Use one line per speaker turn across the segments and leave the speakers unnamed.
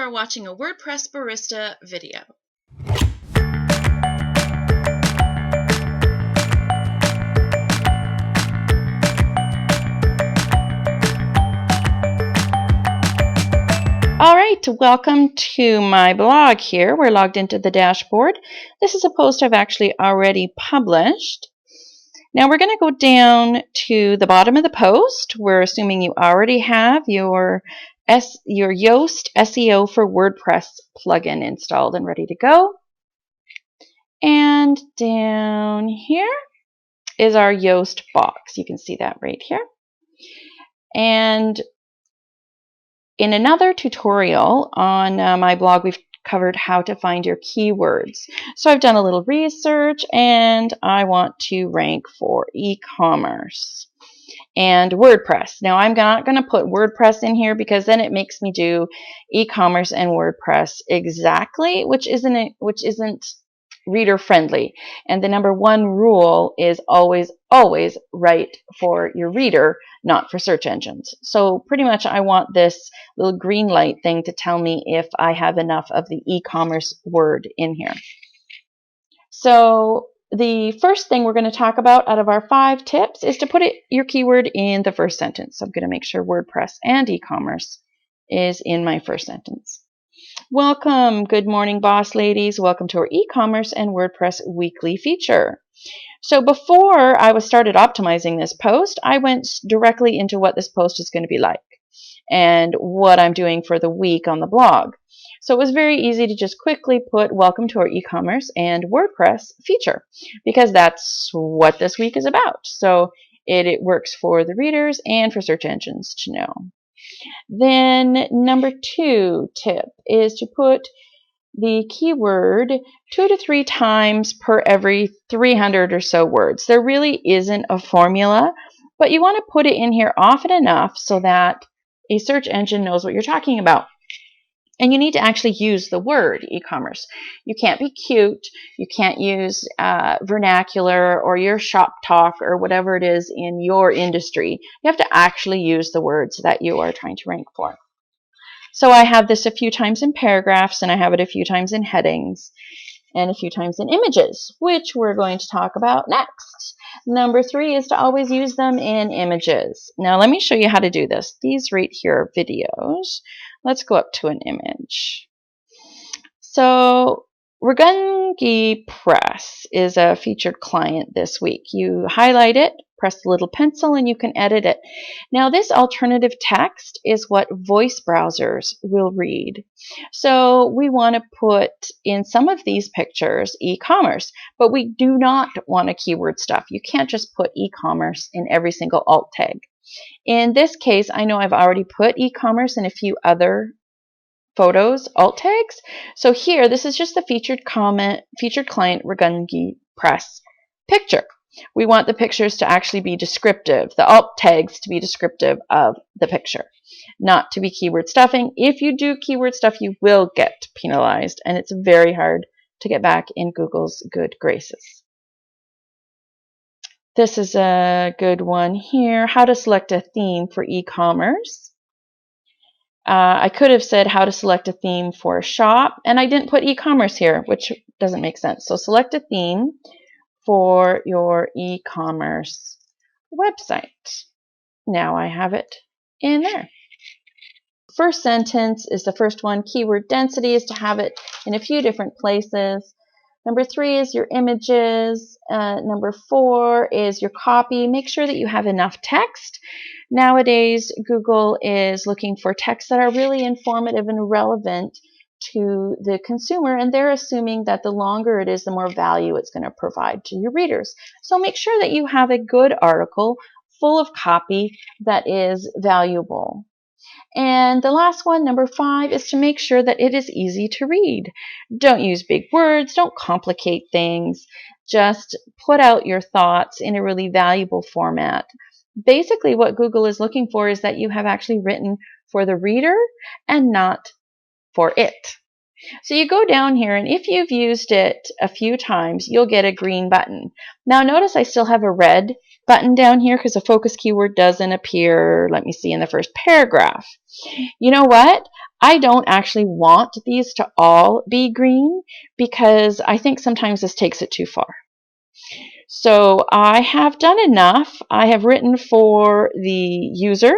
are watching a WordPress Barista video. All right, welcome to my blog here. We're logged into the dashboard. This is a post I've actually already published. Now we're going to go down to the bottom of the post. We're assuming you already have your Yoast SEO for WordPress plugin installed and ready to go. And down here is our Yoast box. You can see that right here. And in another tutorial on my blog, we've covered how to find your keywords. So I've done a little research and I want to rank for e-commerce and WordPress. Now I'm not going to put WordPress in here because then it makes me do e-commerce and WordPress exactly, which isn't reader friendly. And the number one rule is always write for your reader, not for search engines. So pretty much I want this little green light thing to tell me if I have enough of the e-commerce word in here. So the first thing we're going to talk about out of our 5 tips is to put your keyword in the first sentence. So I'm going to make sure WordPress and e-commerce is in my first sentence. Welcome, good morning, boss ladies. Welcome to our e-commerce and WordPress weekly feature. So before I started optimizing this post, I went directly into what this post is going to be like and what I'm doing for the week on the blog. So it was very easy to just quickly put welcome to our e-commerce and WordPress feature because that's what this week is about. So it works for the readers and for search engines to know. Then number 2 tip is to put the keyword 2 to 3 times per every 300 or so words. There really isn't a formula, but you want to put it in here often enough so that a search engine knows what you're talking about. And you need to actually use the word e-commerce. You can't be cute. You can't use vernacular or your shop talk or whatever it is in your industry. You have to actually use the words that you are trying to rank for. So I have this a few times in paragraphs, and I have it a few times in headings, and a few times in images, which we're going to talk about next. Number 3 is to always use them in images. Now let me show you how to do this. These right here are videos. Let's go up to an image. So Ragungi Press is a featured client this week. You highlight it, press the little pencil, and you can edit it. Now this alternative text is what voice browsers will read. So we want to put in some of these pictures e-commerce, but we do not want a keyword stuff. You can't just put e-commerce in every single alt tag. In this case, I know I've already put e-commerce in a few other photos alt tags. So here, this is just the featured client Ragungi Press picture. We want the pictures to actually be descriptive, the alt tags to be descriptive of the picture, not to be keyword stuffing. If you do keyword stuff, you will get penalized, and it's very hard to get back in Google's good graces. This is a good one here, how to select a theme for e-commerce. I could have said how to select a theme for a shop, and I didn't put e-commerce here, which doesn't make sense. So select a theme for your e-commerce website. Now I have it in there. First sentence is the first one. Keyword density is to have it in a few different places. Number 3 is your images. Number 4 is your copy. Make sure that you have enough text. Nowadays, Google is looking for texts that are really informative and relevant to the consumer, and they're assuming that the longer it is, the more value it's going to provide to your readers. So make sure that you have a good article full of copy that is valuable. And the last one, number 5, is to make sure that it is easy to read. Don't use big words. Don't complicate things. Just put out your thoughts in a really valuable format. Basically, what Google is looking for is that you have actually written for the reader and not for it. So you go down here, and if you've used it a few times, you'll get a green button. Now notice I still have a red button down here because the focus keyword doesn't appear, let me see, in the first paragraph. You know what? I don't actually want these to all be green because I think sometimes this takes it too far. So I have done enough. I have written for the user.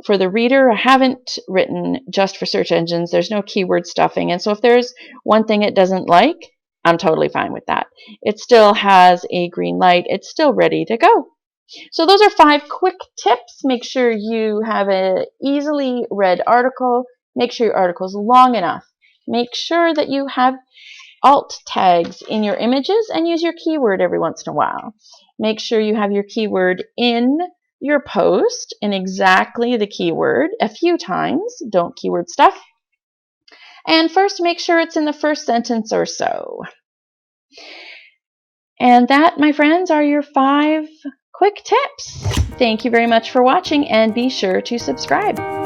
For the reader, I haven't written just for search engines. There's no keyword stuffing. And so if there's one thing it doesn't like, I'm totally fine with that. It still has a green light. It's still ready to go. So those are 5 quick tips. Make sure you have an easily read article. Make sure your article is long enough. Make sure that you have alt tags in your images and use your keyword every once in a while. Make sure you have your keyword in your post in exactly the keyword a few times. Don't keyword stuff. And first, make sure it's in the first sentence or so. And that, my friends, are your 5 quick tips. Thank you very much for watching, and be sure to subscribe.